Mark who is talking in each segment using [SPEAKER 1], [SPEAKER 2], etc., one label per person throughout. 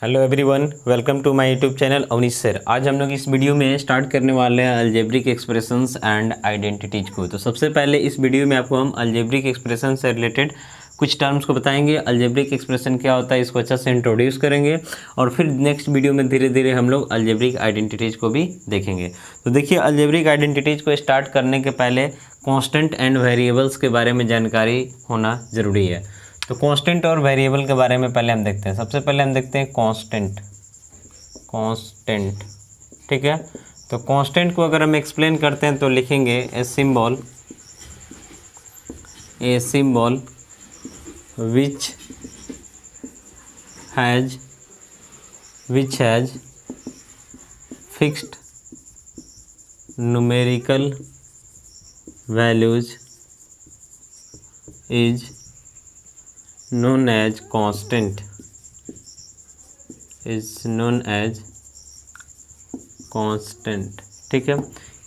[SPEAKER 1] Hello everyone, welcome to my YouTube channel Avneesh sir. आज हम लोग इस वीडियो में स्टार्ट करने वाले हैं अलजेब्रिक एक्सप्रेशंस एंड आइडेंटिटीज को। तो सबसे पहले इस वीडियो में आपको हम अलजेब्रिक एक्सप्रेशन से रिलेटेड कुछ टर्म्स को बताएंगे। अलजेब्रिक एक्सप्रेशन क्या होता है इसको अच्छा से इंट्रोड्यूस करेंगे और फिर नेक्स्ट वीडियो में धीरे धीरे हम लोग अलजेब्रिक आइडेंटिटीज को भी देखेंगे। तो देखिए, अलजेब्रिक आइडेंटिटीज को स्टार्ट करने के पहले कॉन्स्टेंट एंड वेरिएबल्स के बारे में जानकारी होना ज़रूरी है। तो कांस्टेंट और वेरिएबल के बारे में पहले हम देखते हैं। सबसे पहले हम देखते हैं कांस्टेंट। ठीक है, तो कांस्टेंट को अगर हम एक्सप्लेन करते हैं तो लिखेंगे a symbol which has fixed numerical values is known as constant ठीक है,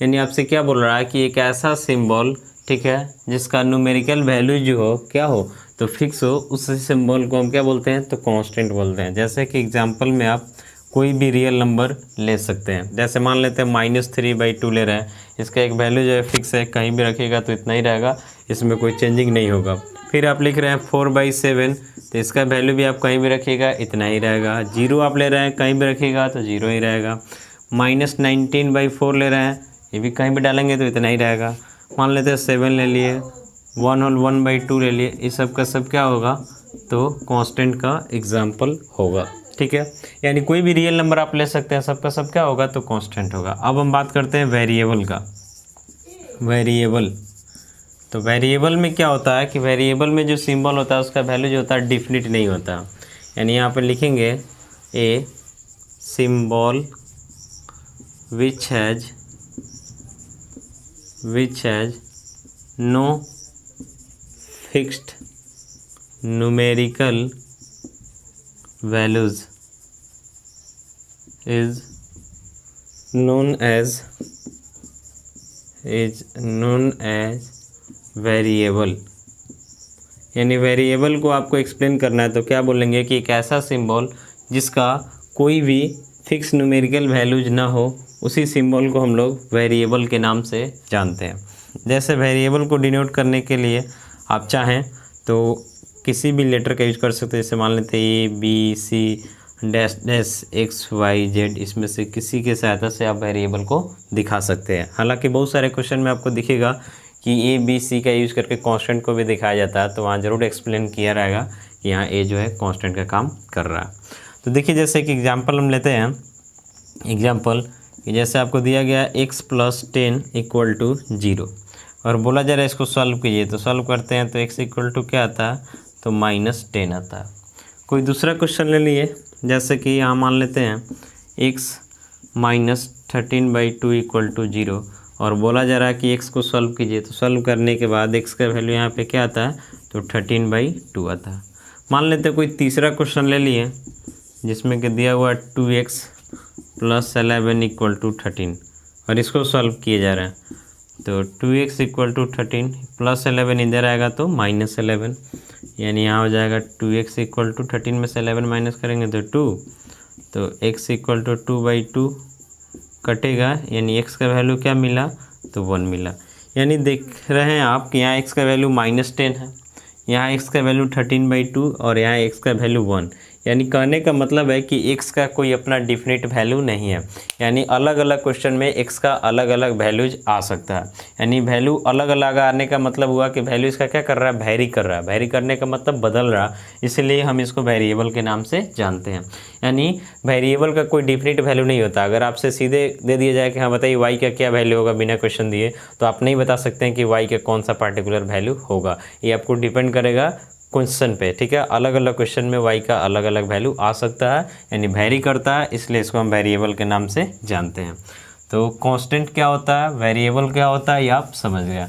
[SPEAKER 1] यानी आपसे क्या बोल रहा है कि एक ऐसा सिंबल, ठीक है, जिसका न्यूमेरिकल वैल्यू जो हो क्या हो तो फिक्स हो, उस सिंबल को हम क्या बोलते हैं तो कांस्टेंट बोलते हैं। जैसे कि एग्जांपल में आप कोई भी रियल नंबर ले सकते हैं। जैसे मान लेते हैं -3/2 ले रहे हैं, इसका एक वैल्यू जो है फिक्स है, कहीं भी रखिएगा तो इतना ही रहेगा, इसमें कोई चेंजिंग नहीं होगा। फिर आप लिख रहे हैं 4/7, तो इसका वैल्यू भी आप कहीं भी रखिएगा इतना ही रहेगा। 0 आप ले रहे हैं, कहीं भी रखिएगा तो 0 ही रहेगा। -19/4 ले रहे हैं, ये भी कहीं भी डालेंगे तो इतना ही रहेगा। मान लेते हैं 7 ले लिए, 1/2 ले लिए, इस सब का सब क्या होगा तो कांस्टेंट का एग्जाम्पल होगा। ठीक है, यानी कोई भी रियल नंबर आप ले सकते हैं, सबका सब क्या होगा तो कांस्टेंट होगा। अब हम बात करते हैं वेरिएबल का। वेरिएबल, तो वेरिएबल में क्या होता है कि वेरिएबल में जो सिंबल होता है उसका वैल्यू जो होता है डिफिनिट नहीं होता। यानी यहाँ पर लिखेंगे a symbol which has no fixed numerical values is known as variable. यानी वेरिएबल को आपको एक्सप्लेन करना है तो क्या बोलेंगे कि एक ऐसा सिंबल जिसका कोई भी फिक्स न्यूमेरिकल वैल्यूज ना हो, उसी सिंबल को हम लोग वेरिएबल के नाम से जानते हैं। जैसे वेरिएबल को डिनोट करने के लिए आप चाहें तो किसी भी लेटर का यूज कर सकते हैं। जैसे मान लेते हैं ABCD_XYZ, इसमें से किसी के सहायता से आप वेरिएबल को दिखा सकते हैं। हालांकि बहुत सारे क्वेश्चन में आपको दिखेगा कि ABC का यूज़ करके कांस्टेंट को भी दिखाया जाता है, तो वहाँ ज़रूर एक्सप्लेन किया रहेगा कि यहाँ A जो है कांस्टेंट का काम कर रहा है। तो देखिए, जैसे कि एग्जांपल हम लेते हैं, एग्जांपल कि जैसे आपको दिया गया x + 10 = 0 और बोला जा रहा है इसको सॉल्व कीजिए। तो सॉल्व करते हैं तो x = क्या आता है तो -10 आता है। कोई दूसरा क्वेश्चन ले लिए, जैसे कि यहाँ मान लेते हैं x - 13/2 = 0 और बोला जा रहा है कि x को सॉल्व कीजिए। तो सॉल्व करने के बाद x का वैल्यू यहाँ पे क्या आता है तो 13/2 आता है। मान लेते हैं कोई तीसरा क्वेश्चन ले लिए जिसमें कि दिया हुआ 2x + 11 = 13 और इसको सॉल्व किए जा रहा है। तो 2x = 13 + 11 इधर आएगा तो -11, यानी यहाँ हो जाएगा 2x = 13 में से 11 माइनस करेंगे तो 2, तो x = 2/2 कटेगा, यानी x का वैल्यू क्या मिला तो 1 मिला। यानी देख रहे हैं आप कि यहाँ x का वैल्यू -10 है, यहाँ x का वैल्यू 13/2 और यहाँ x का वैल्यू 1। यानी कहने का मतलब है कि x का कोई अपना डिफिनिट वैल्यू नहीं है। यानी अलग अलग क्वेश्चन में x का अलग अलग वैल्यूज आ सकता है। यानी वैल्यू अलग अलग आने का मतलब हुआ कि वैल्यू इसका क्या कर रहा है, वेरी कर रहा है। वेरी करने का मतलब बदल रहा, इसलिए हम इसको वेरिएबल के नाम से जानते हैं। यानी वेरिएबल का कोई डिफिनिट वैल्यू नहीं होता। अगर आपसे सीधे दे दिया जाए कि हाँ बताइए y का क्या वैल्यू होगा बिना क्वेश्चन दिए, तो आप नहीं बता सकते हैं कि y का कौन सा पार्टिकुलर वैल्यू होगा। ये आपको डिपेंड करेगा क्वेश्चन पे। ठीक है, अलग अलग क्वेश्चन में y का अलग अलग वैल्यू आ सकता है, यानी वेरी करता है, इसलिए इसको हम वेरिएबल के नाम से जानते हैं। तो कांस्टेंट क्या होता है, वेरिएबल क्या होता है, ये आप समझ गए।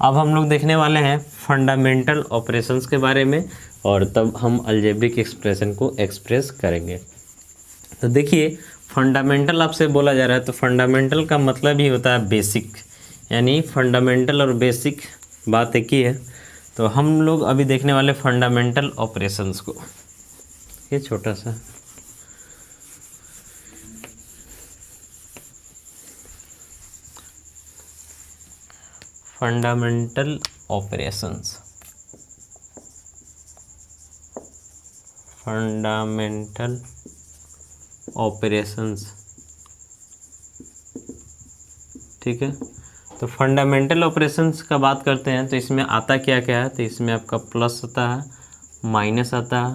[SPEAKER 1] अब हम लोग देखने वाले हैं फंडामेंटल ऑपरेशंस के बारे में और तब हम अलजेब्रिक एक्सप्रेशन को एक्सप्रेस करेंगे। तो देखिए, फंडामेंटल आपसे बोला जा रहा है तो फंडामेंटल का मतलब ही होता है बेसिक। यानी फंडामेंटल और बेसिक बात एक ही है। तो हम लोग अभी देखने वाले फंडामेंटल ऑपरेशंस को, ये छोटा सा फंडामेंटल ऑपरेशंस, फंडामेंटल ऑपरेशंस, ठीक है। तो फंडामेंटल ऑपरेशंस का बात करते हैं तो इसमें आता क्या क्या है, तो इसमें आपका प्लस आता है, माइनस आता है,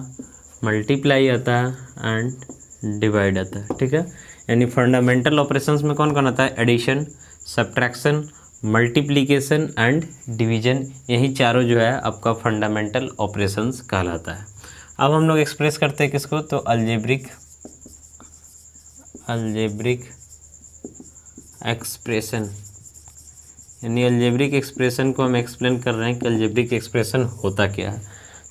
[SPEAKER 1] मल्टीप्लाई आता है एंड डिवाइड आता है, ठीक है। यानी फंडामेंटल ऑपरेशंस में कौन कौन आता है, addition, subtraction, multiplication and division, यही चारों जो है आपका फंडामेंटल ऑपरेशंस कहलाता है। अब हम लोग एक्सप्रेस करते हैं किसको, तो अलजेब्रिक एक्सप्रेशन, यानी अलजेब्रिक एक्सप्रेशन को हम एक्सप्लेन कर रहे हैं कि अलजेब्रिक एक्सप्रेशन होता क्या है।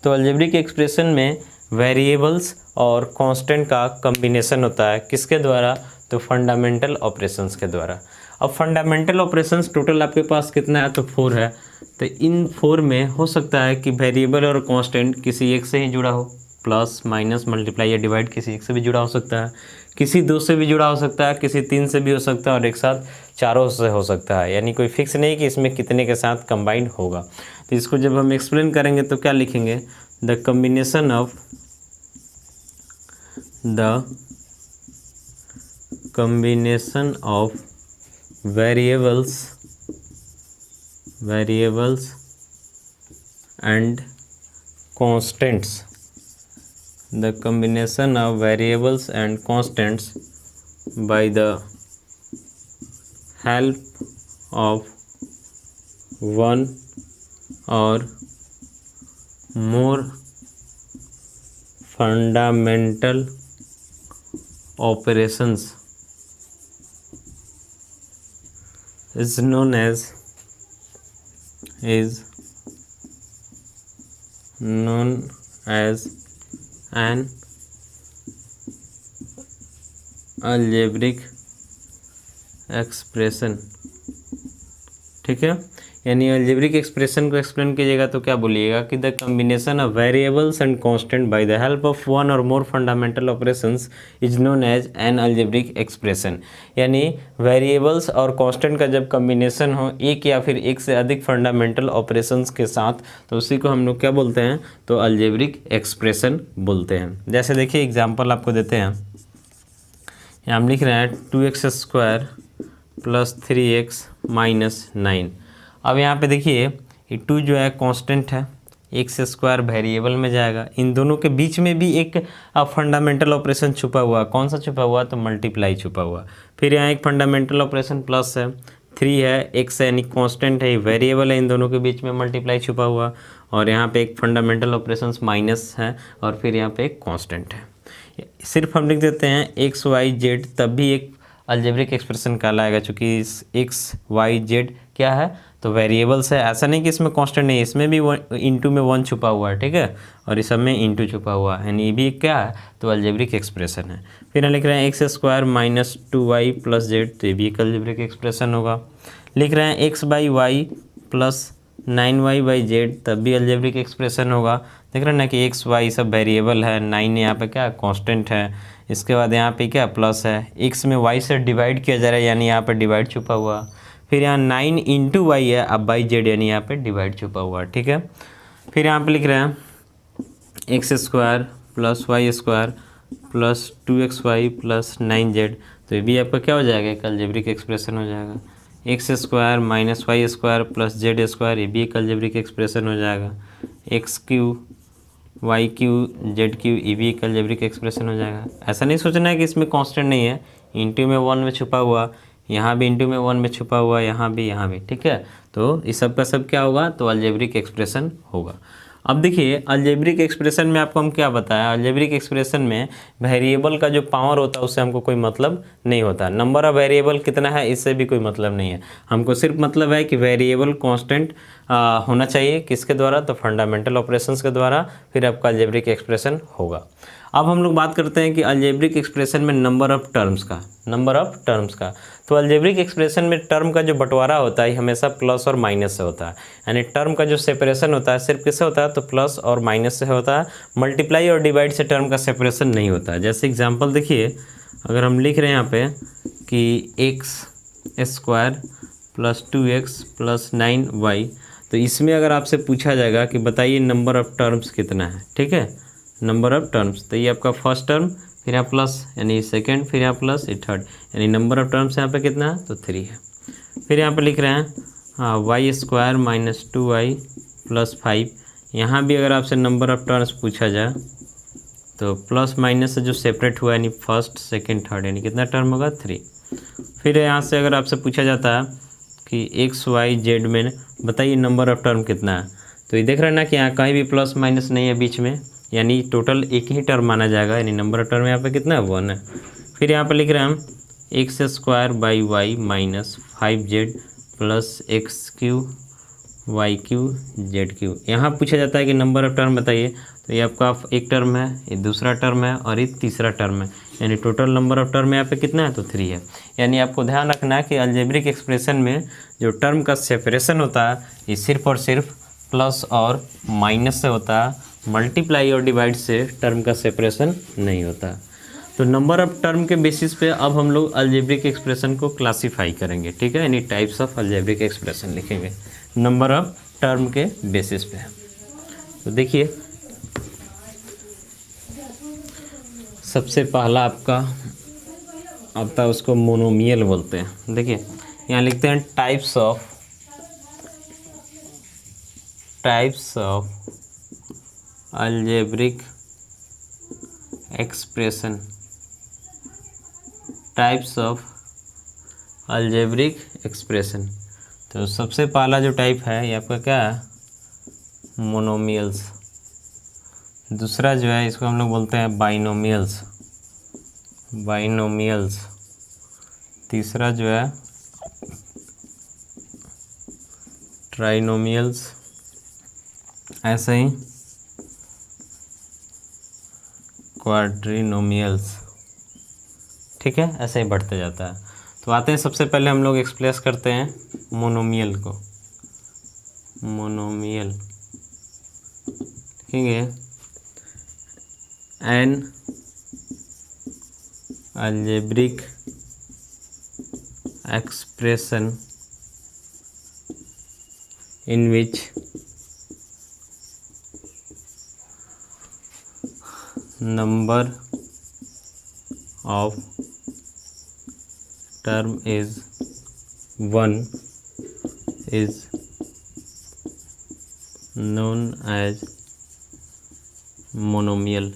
[SPEAKER 1] तो अलजेब्रिक एक्सप्रेशन में वेरिएबल्स और कांस्टेंट का कॉम्बिनेशन होता है, किसके द्वारा, तो फंडामेंटल ऑपरेशंस के द्वारा। अब फंडामेंटल ऑपरेशंस टोटल आपके पास कितना है, तो 4 है। तो इन 4 में हो सकता है कि वेरिएबल और कांस्टेंट किसी एक से ही जुड़ा हो, प्लस माइनस मल्टीप्लाई या डिवाइड किसी एक से भी जुड़ा हो सकता है, किसी 2 से भी जुड़ा हो सकता है, किसी 3 से भी हो सकता है और एक साथ चारों से हो सकता है। यानी कोई फिक्स नहीं कि इसमें कितने के साथ कंबाइंड होगा। तो इसको जब हम एक्सप्लेन करेंगे तो क्या लिखेंगे, the combination of variables and constants, the combination of variables and constants by the help of one or more fundamental operations is known as an algebraic expression, ठीक है। यानी अलजेब्रिक एक्सप्रेशन को एक्सप्लेन कीजिएगा तो क्या बोलिएगा कि the combination of variables and constant by the help of one और more fundamental operations is known as an algebraic expression. यानी वेरिएबल्स और कांस्टेंट का जब कॉम्बिनेशन हो एक या फिर एक से अधिक फंडामेंटल ऑपरेशंस के साथ, तो उसी को हम लोग क्या बोलते हैं, तो अलजेब्रिक एक्सप्रेशन बोलते हैं। जैसे देखिए एग्जाम्पल आपको देते हैं, यहाँ हम लिख रहे हैं 2x² + 3x - 9। अब यहाँ पे देखिए ये 2 जो है कांस्टेंट है, x² वेरिएबल में जाएगा। इन दोनों के बीच में भी एक फंडामेंटल ऑपरेशन छुपा हुआ, कौन सा छुपा हुआ, तो मल्टीप्लाई छुपा हुआ। फिर यहाँ एक फंडामेंटल ऑपरेशन प्लस है, 3 है, x है यानी कांस्टेंट है, वेरिएबल है, इन दोनों के बीच में मल्टीप्लाई छुपा हुआ। और यहाँ पे एक फंडामेंटल ऑपरेशन माइनस है और फिर यहाँ पे एक कांस्टेंट है। सिर्फ हम लिख देते हैं x y z, तब भी एक अलजेब्रिक एक्सप्रेशन कहलाएगा, चूँकि x y z क्या है, तो वेरिएबल्स है। ऐसा नहीं कि इसमें कांस्टेंट नहीं है, इसमें भी इंटू में 1 छुपा हुआ है, ठीक है, और इस सब में इंटू छुपा हुआ है, यानी ये भी क्या है, तो अलजेब्रिक एक्सप्रेशन है। फिर हम लिख रहे हैं x² - 2y + z, तो ये भी एक अलजेब्रिक एक्सप्रेशन होगा। लिख रहे हैं x/y + 9y/z, तब भी अलजेब्रिक एक्सप्रेशन होगा। देख रहे हैं ना कि x y सब वेरिएबल है, 9 यहाँ पे क्या कांस्टेंट है, इसके बाद यहाँ पे क्या प्लस है, x में y से डिवाइड किया जा रहा है यानी यहाँ पे डिवाइड छुपा हुआ। फिर यहाँ 9 × y है, अब बाई जेड यानी यहाँ पे डिवाइड छुपा हुआ, ठीक है। फिर यहाँ पे लिख रहे हैं x² + y² + 2xy + 9z, तो ये भी आपका क्या हो जाएगा, एक अलजेब्रिक एक्सप्रेशन हो जाएगा। x² - y² + z², ये भी एक अलजेब्रिक एक्सप्रेशन हो जाएगा। x³ y³ z³, ये भी एक अलजेब्रिक एक्सप्रेशन हो जाएगा। ऐसा नहीं सोचना है कि इसमें कांस्टेंट नहीं है, इंटू में 1 में छुपा हुआ, यहाँ भी इंटू में 1 में छुपा हुआ, यहाँ भी, ठीक है। तो इस सब का सब क्या होगा, तो अलजेब्रिक एक्सप्रेशन होगा। अब देखिए अलजेब्रिक एक्सप्रेशन में आपको हम क्या बताया, अलजेब्रिक एक्सप्रेशन में वेरिएबल का जो पावर होता है उससे हमको कोई मतलब नहीं होता, नंबर ऑफ वेरिएबल कितना है इससे भी कोई मतलब नहीं है। हमको सिर्फ मतलब है कि वेरिएबल कांस्टेंट होना चाहिए, किसके द्वारा, तो फंडामेंटल ऑपरेशंस के द्वारा, फिर आपका अलजेब्रिक एक्सप्रेशन होगा। अब हम लोग बात करते हैं कि अलजेब्रिक एक्सप्रेशन में नंबर ऑफ टर्म्स का, तो अलजेब्रिक एक्सप्रेशन में टर्म का जो बंटवारा होता है हमेशा प्लस और माइनस से होता है, यानी टर्म का जो सेपरेशन होता है सिर्फ किससे होता है, तो प्लस और माइनस से होता है। मल्टीप्लाई और डिवाइड से टर्म का सेपरेशन नहीं होता है। जैसे एग्जांपल देखिए, अगर हम लिख रहे हैं यहाँ पे कि x² plus 2x plus 9y। तो इसमें अगर आपसे पूछा जाएगा कि बताइए नंबर ऑफ़ टर्म्स कितना है, ठीक है, नंबर ऑफ़ टर्म्स, तो ये आपका फर्स्ट टर्म, फिर यहाँ प्लस यानी सेकंड, फिर यहाँ प्लस ये थर्ड, यानी नंबर ऑफ़ टर्म्स यहाँ पे कितना है, तो 3 है। फिर यहाँ पे लिख रहे हैं Y square minus 2y plus 5। यहाँ भी अगर आपसे नंबर ऑफ़ टर्म्स पूछा जाए तो प्लस माइनस से जो सेपरेट हुआ यानी फर्स्ट सेकंड थर्ड, यानी कितना टर्म होगा, 3। फिर यहाँ से अगर आपसे पूछा जाता है कि एक्स वाई जेड में बताइए नंबर ऑफ़ टर्म कितना है, तो ये देख रहे हैं ना कि यहाँ कहीं भी प्लस माइनस नहीं है बीच में, यानी टोटल एक ही टर्म माना जाएगा, यानी नंबर ऑफ़ टर्म यहाँ पे कितना है, 1 है। फिर यहाँ पे लिख रहे हैं हम x square by y minus 5z plus x cube y cube z cube. यहाँ पूछा जाता है कि नंबर ऑफ़ टर्म बताइए, तो ये आपका एक टर्म है, ये दूसरा टर्म है और ये तीसरा टर्म है, यानी टोटल नंबर ऑफ़ टर्म यहाँ पे कितना है, तो 3 है। यानी आपको ध्यान रखना है कि अलजेब्रिक एक्सप्रेशन में जो टर्म का सेपरेशन होता है ये सिर्फ और सिर्फ प्लस और माइनस से होता है, मल्टीप्लाई और डिवाइड से टर्म का सेपरेशन नहीं होता। तो नंबर ऑफ़ टर्म के बेसिस पे अब हम लोग अलजेब्रिक एक्सप्रेशन को क्लासीफाई करेंगे, ठीक है, यानी टाइप्स ऑफ अलजेब्रिक एक्सप्रेशन लिखेंगे नंबर ऑफ़ टर्म के बेसिस पे। तो देखिए सबसे पहला आपका आता है, उसको मोनोमियल बोलते हैं। देखिए यहाँ लिखते हैं types of algebraic expression, types of algebraic expression. तो सबसे पहला जो टाइप है ये आपका क्या है, मोनोमियल्स। दूसरा जो है इसको हम लोग बोलते हैं बाइनोमियल्स। तीसरा जो है ट्राइनोमियल्स, ऐसे ही क्वाड्रिनोमियल्स, ठीक है, ऐसे ही बढ़ते जाता है। तो आते हैं सबसे पहले हम लोग एक्सप्रेस करते हैं मोनोमियल को। मोनोमियल लिखेंगे N algebraic expression in which number of term is 1 is known as monomial।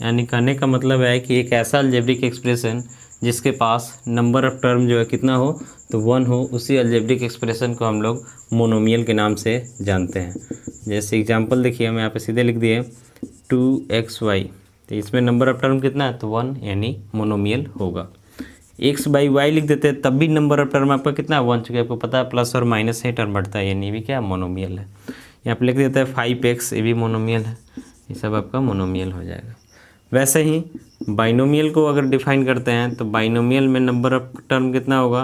[SPEAKER 1] यानी कहने का मतलब है कि एक ऐसा अलजेब्रिक एक्सप्रेशन जिसके पास नंबर ऑफ़ टर्म जो है कितना हो, तो 1 हो, उसी अलजेब्रिक एक्सप्रेशन को हम लोग मोनोमियल के नाम से जानते हैं। जैसे एग्जांपल देखिए हम यहाँ पे सीधे लिख दिए 2xy, तो इसमें नंबर ऑफ़ टर्म कितना है, तो 1, यानी मोनोमियल होगा। x बाई वाई लिख देते हैं तब भी नंबर ऑफ़ टर्म आपका कितना है, 1, चूँकि आपको पता है प्लस और माइनस से टर्म बढ़ता है, यानी भी क्या, मोनोमियल है। यहाँ पे लिख देते हैं 5x, ये भी मोनोमियल है, ये सब आपका मोनोमियल हो जाएगा। वैसे ही बाइनोमियल को अगर डिफाइन करते हैं तो बाइनोमियल में नंबर ऑफ़ टर्म कितना होगा,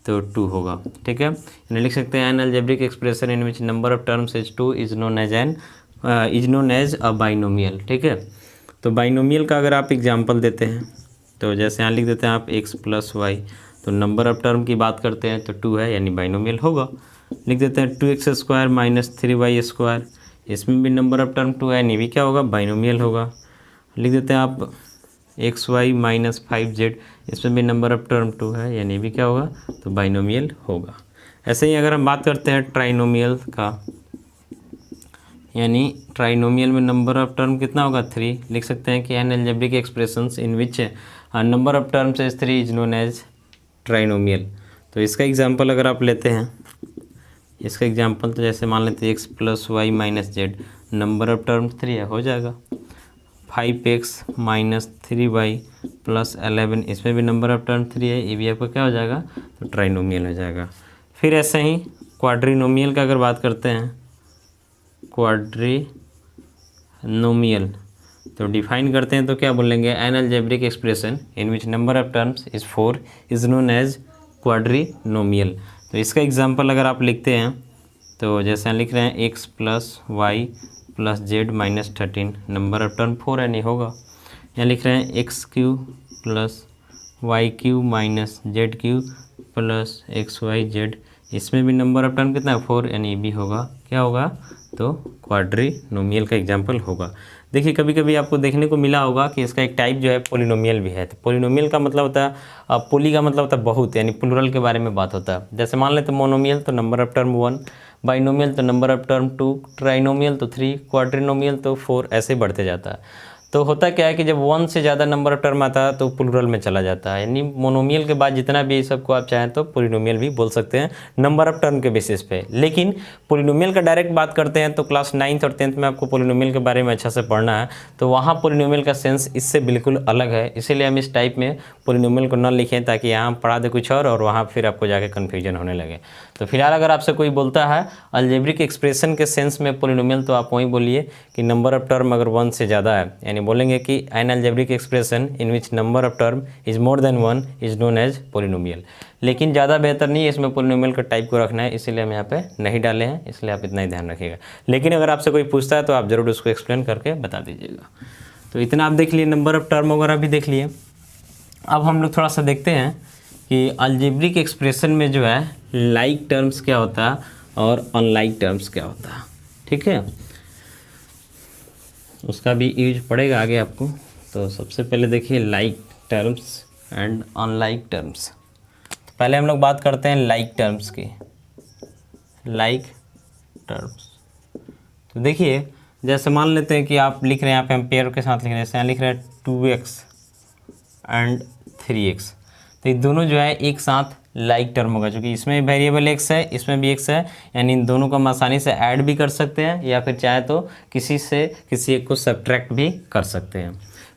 [SPEAKER 1] तो 2 होगा, ठीक है। यानी लिख सकते हैं an algebraic expression in which number of terms is 2 is known as a binomial, ठीक है। तो बाइनोमियल का अगर आप एग्जांपल देते हैं तो जैसे यहाँ लिख देते हैं आप x प्लस वाई, तो नंबर ऑफ़ टर्म की बात करते हैं तो 2 है, यानी बाइनोमियल होगा। लिख देते हैं 2x square minus 3y square, इसमें भी नंबर ऑफ़ टर्म 2 है, यानी भी क्या होगा, बाइनोमियल होगा। लिख देते हैं आप xy माइनस 5z, इसमें भी नंबर ऑफ़ टर्म 2 है, यानी भी क्या होगा, तो बाइनोमियल होगा। ऐसे ही अगर हम बात करते हैं ट्राइनोमियल का, यानी ट्राइनोमियल में नंबर ऑफ़ टर्म कितना होगा, 3। लिख सकते हैं कि an algebraic expressions in which number of terms is 3 is known as trinomial. तो इसका एग्जांपल अगर आप लेते हैं, इसका एग्जांपल तो जैसे मान लेते हैं x plus y minus z, number of term 3 है, हो जाएगा। 5x माइनस 3y प्लस 11, इसमें भी नंबर ऑफ़ टर्म 3 है, ये भी आपका क्या हो जाएगा, तो ट्राइनोमियल हो जाएगा। फिर ऐसे ही क्वाड्रिनोमियल का अगर बात करते हैं, क्वाड्रिनोमियल तो डिफाइन करते हैं तो क्या बोलेंगे, an algebraic expression in which number of terms is 4 is known as quadrinomial. तो इसका एग्जांपल अगर आप लिखते हैं तो जैसे हम लिख रहे हैं x plus y plus z minus 13, number of term 4 है, नहीं होगा। यहाँ लिख रहे हैं x cube plus y cube minus z cube plus XYZ, इसमें भी नंबर ऑफ टर्म कितना है 4, यानी ये भी होगा क्या होगा, तो क्वाड्रिनोमियल का एग्जाम्पल होगा। देखिए कभी कभी आपको देखने को मिला होगा कि इसका एक टाइप जो है पॉलिनोमियल भी है। तो पॉलिनोमियल का मतलब होता है पोली का मतलब होता है बहुत, यानी प्लूरल के बारे में बात होता है। जैसे मान लेते मोनोमियल तो नंबर ऑफ टर्म 1, बाइनोमियल तो नंबर ऑफ टर्म 2, ट्राइनोमियल तो 3, क्वाड्रिनोमियल तो 4, ऐसे बढ़ते जाता है। तो होता क्या है कि जब 1 से ज़्यादा नंबर ऑफ टर्म आता है तो प्लूरल में चला जाता है, यानी मोनोमियल के बाद जितना भी सबको आप चाहें तो पॉलिनोमियल भी बोल सकते हैं नंबर ऑफ टर्म के बेसिस पे। लेकिन पॉलिनोमियल का डायरेक्ट बात करते हैं तो क्लास 9th और 10th में आपको पॉलिनोमियल के बारे में अच्छा से पढ़ना है, तो वहाँ पॉलिनोमियल का सेंस इससे बिल्कुल अलग है। इसीलिए हम इस टाइप में पॉलिनोमियल को न लिखें ताकि यहाँ पढ़ा दे कुछ और वहाँ फिर आपको जाके कन्फ्यूजन होने लगे। तो फिलहाल अगर आपसे कोई बोलता है अलजेब्रिक एक्सप्रेशन के सेंस में पॉलिनोमियल, तो आप वहीं बोलिए कि नंबर ऑफ टर्म अगर 1 से ज़्यादा है, यानी बोलेंगे कि an algebraic expression in which number of term is more than 1 is known as polynomial. लेकिन ज़्यादा बेहतर नहीं है इसमें पॉलिनोमियल का टाइप को रखना है, इसलिए हम यहाँ पे नहीं डाले हैं, इसलिए आप इतना ही ध्यान रखिएगा। लेकिन अगर आपसे कोई पूछता है तो आप ज़रूर उसको एक्सप्लेन करके बता दीजिएगा। तो इतना आप देख लिए, नंबर ऑफ टर्म वगैरह भी देख लिए। अब हम लोग थोड़ा सा देखते हैं कि अलजेब्रिक एक्सप्रेशन में जो है लाइक टर्म्स क्या होता है और अनलाइक टर्म्स क्या होता है, ठीक है, उसका भी यूज पड़ेगा आगे आपको। तो सबसे पहले देखिए like terms and unlike terms. तो पहले हम लोग बात करते हैं लाइक टर्म्स की। लाइक टर्म्स तो देखिए जैसे मान लेते हैं कि आप लिख रहे हैं, यहाँ पे हम पेयर के साथ लिख रहे हैं, जैसे यहाँ लिख रहे हैं 2x एंड 3x, तो ये दोनों जो है एक साथ लाइक टर्म होगा, क्योंकि इसमें वेरिएबल x है, इसमें भी x है, यानी इन दोनों को हम आसानी से ऐड भी कर सकते हैं या फिर चाहे तो किसी से किसी एक को सब्ट्रैक्ट भी कर सकते हैं।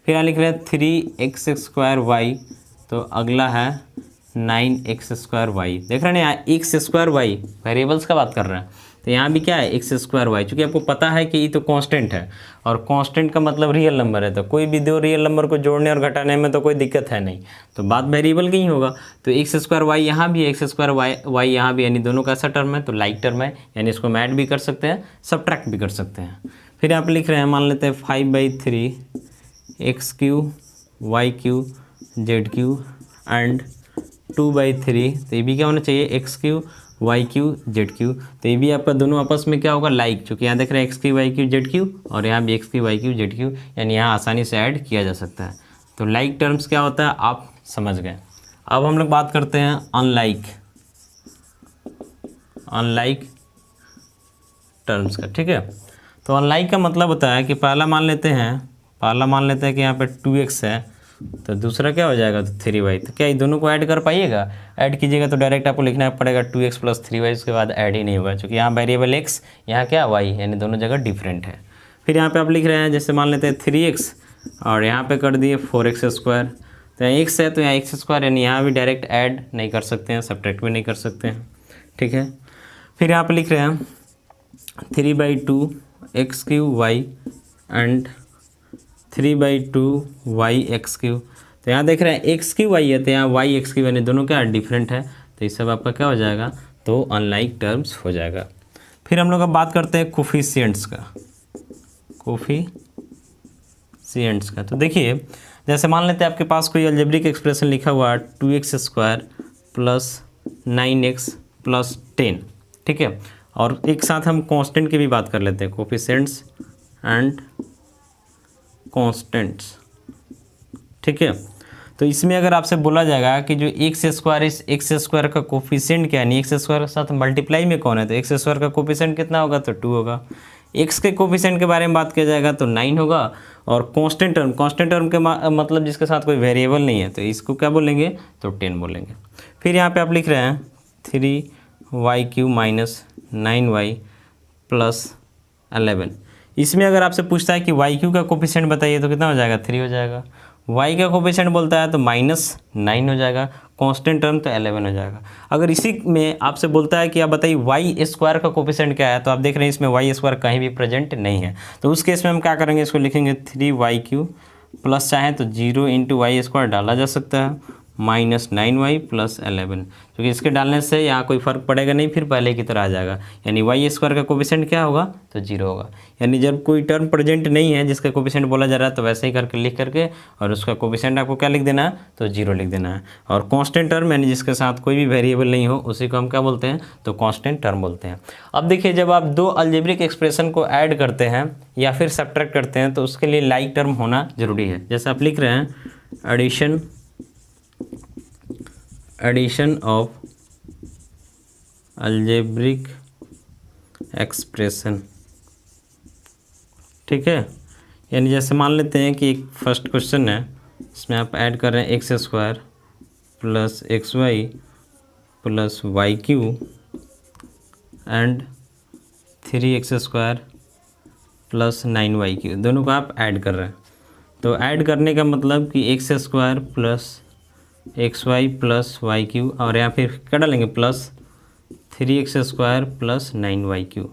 [SPEAKER 1] फिर यहाँ लिख रहे हैं 3x² y, तो अगला है 9x² y। देख रहे हैं यहाँ x² y वेरिएबल्स का बात कर रहे हैं, तो यहाँ भी क्या है x² y, चूँकि आपको पता है कि ये तो कांस्टेंट है और कांस्टेंट का मतलब रियल नंबर है, तो कोई भी दो रियल नंबर को जोड़ने और घटाने में तो कोई दिक्कत है नहीं, तो बात वेरिएबल की ही होगा। तो x² y यहाँ भी है, x² y यहाँ भी, यानी दोनों का ऐसा टर्म है तो लाइक टर्म है, यानी इसको हम ऐड भी कर सकते हैं, सब्ट्रैक्ट भी कर सकते हैं। फिर आप लिख रहे हैं, मान लेते हैं 5/3 x³ y³ z³ एंड 2/3, तो ये भी क्या होना चाहिए x³ y³ z³, तो ये भी आपका दोनों आपस में क्या होगा लाइक, क्योंकि यहाँ देख रहे हैं x³ y³ z³ और यहाँ भी x³ y³ z³, यानी यहाँ आसानी से ऐड किया जा सकता है। तो लाइक टर्म्स क्या होता है आप समझ गए। अब हम लोग बात करते हैं अनलाइक टर्म्स का, ठीक है। तो अनलाइक का मतलब होता है कि पहला मान लेते हैं कि यहाँ पे 2x है, तो दूसरा क्या हो जाएगा तो 3y, तो क्या ये दोनों को ऐड कर पाइएगा, ऐड कीजिएगा तो डायरेक्ट आपको लिखना पड़ेगा 2x + 3y, उसके बाद ऐड ही नहीं होगा, क्योंकि यहाँ वेरिएबल x, यहाँ क्या y, यानी दोनों जगह डिफरेंट है। फिर यहाँ पे आप लिख रहे हैं, जैसे मान लेते हैं 3x और यहाँ पे कर दिए 4x², तो यहाँ x है तो यहाँ x², यानी यहाँ भी डायरेक्ट ऐड नहीं कर सकते हैं, सब्ट्रैक्ट भी नहीं कर सकते हैं, ठीक है। फिर यहाँ पर लिख रहे हैं 3/2 x³ y and 3/2 y x³, तो यहाँ देख रहे हैं x³ y है तो यहाँ y x³ यानी दोनों क्या डिफरेंट है, तो ये सब आपका क्या हो जाएगा तो अनलाइक टर्म्स हो जाएगा। फिर हम लोग अब बात करते हैं कोफिशिएंट्स का। तो देखिए जैसे मान लेते हैं आपके पास कोई अलजेब्रिक एक्सप्रेशन लिखा हुआ है 2x² + 9x + 10, ठीक है, और एक साथ हम कांस्टेंट की भी बात कर लेते हैं, कोफिशिएंट्स एंड कांस्टेंट्स, ठीक है। तो इसमें अगर आपसे बोला जाएगा कि जो x² इस x² का कोफिशिएंट क्या है, नहीं x² के साथ मल्टीप्लाई में कौन है, तो x² का कोफिशिएंट कितना होगा तो 2 होगा। x के कोफिशिएंट के बारे में बात किया जाएगा तो 9 होगा, और कांस्टेंट टर्म के मतलब जिसके साथ कोई वेरिएबल नहीं है तो इसको क्या बोलेंगे तो 10 बोलेंगे। फिर यहाँ पे आप लिख रहे हैं 3y³ - 9y + 11, इसमें अगर आपसे पूछता है कि y³ का कोफिशिएंट बताइए तो कितना हो जाएगा 3 हो जाएगा, y का कोफिशिएंट बोलता है तो -9 हो जाएगा, कांस्टेंट टर्म तो 11 हो जाएगा। अगर इसी में आपसे बोलता है कि आप बताइए y² का कोफिशिएंट क्या है, तो आप देख रहे हैं इसमें y² कहीं भी प्रेजेंट नहीं है, तो उस केस में हम क्या करेंगे, इसको लिखेंगे 3y³ प्लस चाहे तो 0 × y² डाला जा सकता है माइनस 9y प्लस 11, क्योंकि इसके डालने से यहाँ कोई फ़र्क पड़ेगा नहीं, फिर पहले की तरह आ जाएगा। यानी वाई स्क्वायर का कोफिशिएंट क्या होगा, तो 0 होगा। यानी जब कोई टर्म प्रेजेंट नहीं है जिसका कोफिशिएंट बोला जा रहा है, तो वैसे ही करके लिख करके और उसका कोफिशिएंट आपको क्या लिख देना है, तो 0 लिख देना है। और कांस्टेंट टर्म यानी जिसके साथ कोई भी वेरिएबल नहीं हो, उसी को हम क्या बोलते हैं, तो कांस्टेंट टर्म बोलते हैं। अब देखिए, जब आप दो अलजेब्रिक एक्सप्रेशन को ऐड करते हैं या फिर सब्ट्रैक्ट करते हैं, तो उसके लिए लाइक टर्म होना जरूरी है। जैसे आप लिख रहे हैं एडिशन ऑफ अलजेब्रिक एक्सप्रेशन, ठीक है। यानी जैसे मान लेते हैं कि एक फर्स्ट क्वेश्चन है, इसमें आप ऐड कर रहे हैं x square plus x y plus y cube and 3x square plus 9y cube, दोनों को आप ऐड कर रहे हैं। तो ऐड करने का मतलब कि x square plus x y plus y cube, और यहाँ फिर क्या डालेंगे, plus 3x square plus 9y Q.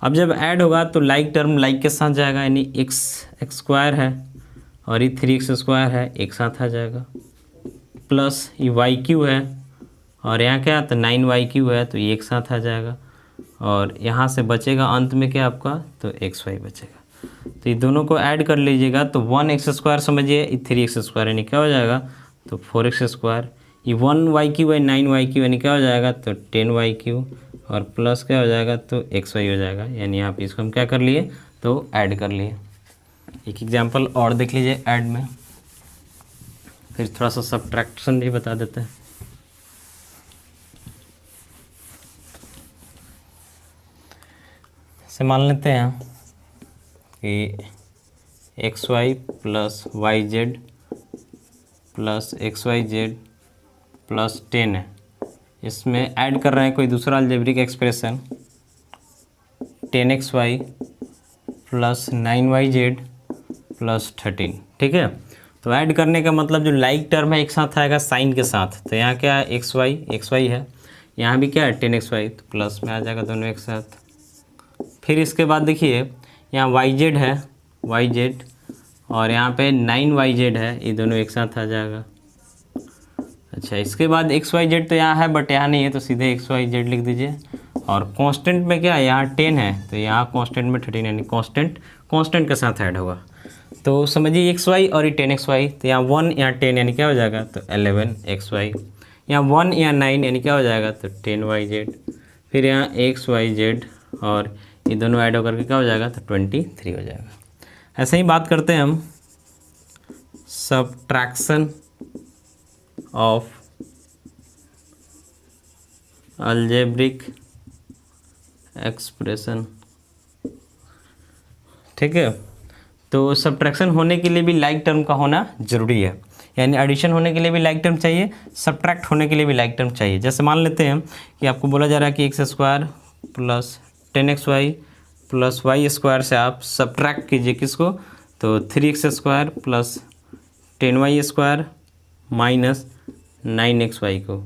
[SPEAKER 1] अब जब ऐड होगा तो लाइक टर्म लाइक के साथ जाएगा, यानी एक्स स्क्वायर है और ये 3x स्क्वायर है, एक साथ आ जाएगा, प्लस ये वाई क्यू है और यहाँ क्या, तो 9y क्यू है, तो ये एक साथ आ जाएगा। और यहाँ से बचेगा अंत में क्या आपका, तो एक्स वाई बचेगा। तो ये दोनों को ऐड कर लीजिएगा, तो 1x स्क्वायर समझिए, ये 3x स्क्वायर यानी क्या हो जाएगा, तो 4x स्क्वायर, ये 1y क्यू है 9y क्यू यानी क्या हो जाएगा, तो 10y क्यू, और प्लस क्या हो जाएगा, तो एक्स वाई हो जाएगा। यानी आप इसको हम क्या कर लिए, तो ऐड कर लिए। एक एग्जांपल और देख लीजिए ऐड में, फिर थोड़ा सा सब्ट्रैक्शन भी बता देते हैं। से मान लेते हैं कि x y plus y z plus x y z plus 10 है, इसमें ऐड कर रहे हैं कोई दूसरा algebraic expression 10xy plus 9yz plus 13, ठीक है। तो ऐड करने का मतलब जो लाइक टर्म है एक साथ आएगा साइन के साथ, तो यहाँ क्या है, एक्स वाई है, यहाँ भी क्या है 10xy, तो प्लस में आ जाएगा दोनों एक साथ। फिर इसके बाद देखिए यहाँ yz है yz, और यहाँ पे 9yz है, ये दोनों एक साथ आ जाएगा। अच्छा, इसके बाद xyz तो यहाँ है बट यहाँ नहीं है, तो सीधे xyz लिख दीजिए। और कांस्टेंट में क्या है, यहाँ 10 है, तो यहाँ कांस्टेंट में 13, यानी कांस्टेंट के साथ ऐड होगा। तो समझिए xy और ये 10xy, तो यहाँ 1 यहाँ 10 यानी क्या हो जाएगा, तो 11xy, यहाँ 1 यहाँ 9 यानी क्या हो जाएगा, तो 10yz, फिर यहाँ xyz और ये दोनों ऐड होकर के क्या हो जाएगा, तो 23 हो जाएगा। ऐसे ही बात करते हैं हम सब्ट्रैक्शन ऑफ अलजेब्रिक एक्सप्रेशन, ठीक है। तो सब्ट्रैक्शन होने के लिए भी लाइक टर्म का होना जरूरी है, यानी एडिशन होने के लिए भी लाइक टर्म चाहिए, सब्ट्रैक्ट होने के लिए भी लाइक टर्म चाहिए। जैसे मान लेते हैं कि आपको बोला जा रहा है कि x square plus 10xy plus y square से आप सब्ट्रैक्ट कीजिए किसको, तो 3x square plus 10y square minus 9xy को।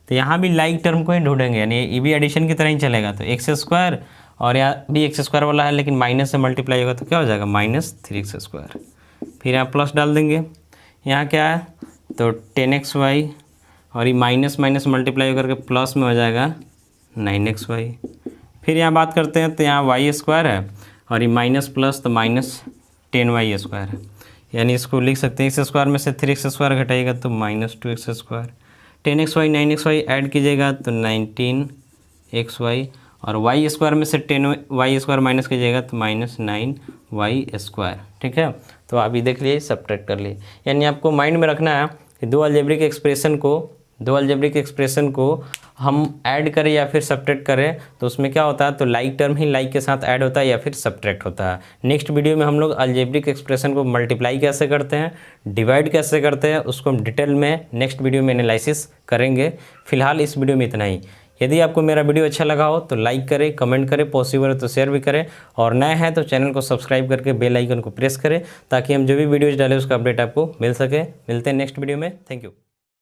[SPEAKER 1] तो यहाँ भी लाइक टर्म को ही ढूंढेंगे, यानी ये भी एडिशन की तरह ही चलेगा। तो एक्स स्क्वायर और यहाँ भी एक्स स्क्वायर वाला है, लेकिन माइनस से मल्टीप्लाई होगा तो क्या हो जाएगा, माइनस 3x स्क्वायर। फिर यहाँ प्लस डाल देंगे, यहाँ क्या है, तो 10xy और ये माइनस माइनस मल्टीप्लाई होकर के प्लस में हो जाएगा 9xy। फिर यहाँ बात करते हैं तो यहाँ वाई स्क्वायर है और ये माइनस प्लस तो माइनस 10y स्क्वायर है, यानी इसको लिख सकते हैं एक्स स्क्वायर में से 3x स्क्वायर घटाइएगा तो minus 2x square, 10xy 9xy add कीजिएगा तो 19xy, और y स्क्वायर में से 10y स्क्वायर माइनस कीजिएगा तो माइनस 9y स्क्वायर, ठीक है। तो आप ये देख लिए, सब्ट्रैक्ट कर लिए। यानी आपको माइंड में रखना है कि दो अलजेब्रिक एक्सप्रेशन को हम ऐड करें या फिर सब्ट्रैक्ट करें तो उसमें क्या होता है, तो लाइक टर्म ही लाइक के साथ ऐड होता है या फिर सब्ट्रैक्ट होता है। नेक्स्ट वीडियो में हम लोग अलजेब्रिक एक्सप्रेशन को मल्टीप्लाई कैसे करते हैं, डिवाइड कैसे करते हैं, उसको हम डिटेल में नेक्स्ट वीडियो में एनालिसिस करेंगे। फिलहाल इस वीडियो में इतना ही। यदि आपको मेरा वीडियो अच्छा लगा हो तो लाइक करें, कमेंट करें, पॉसिबल है तो शेयर भी करें, और नए हैं तो चैनल को सब्सक्राइब करके बेल आइकन को प्रेस करें ताकि हम जो भी वीडियोज़ डालें उसका अपडेट आपको मिल सके। मिलते हैं नेक्स्ट वीडियो में। Thank you.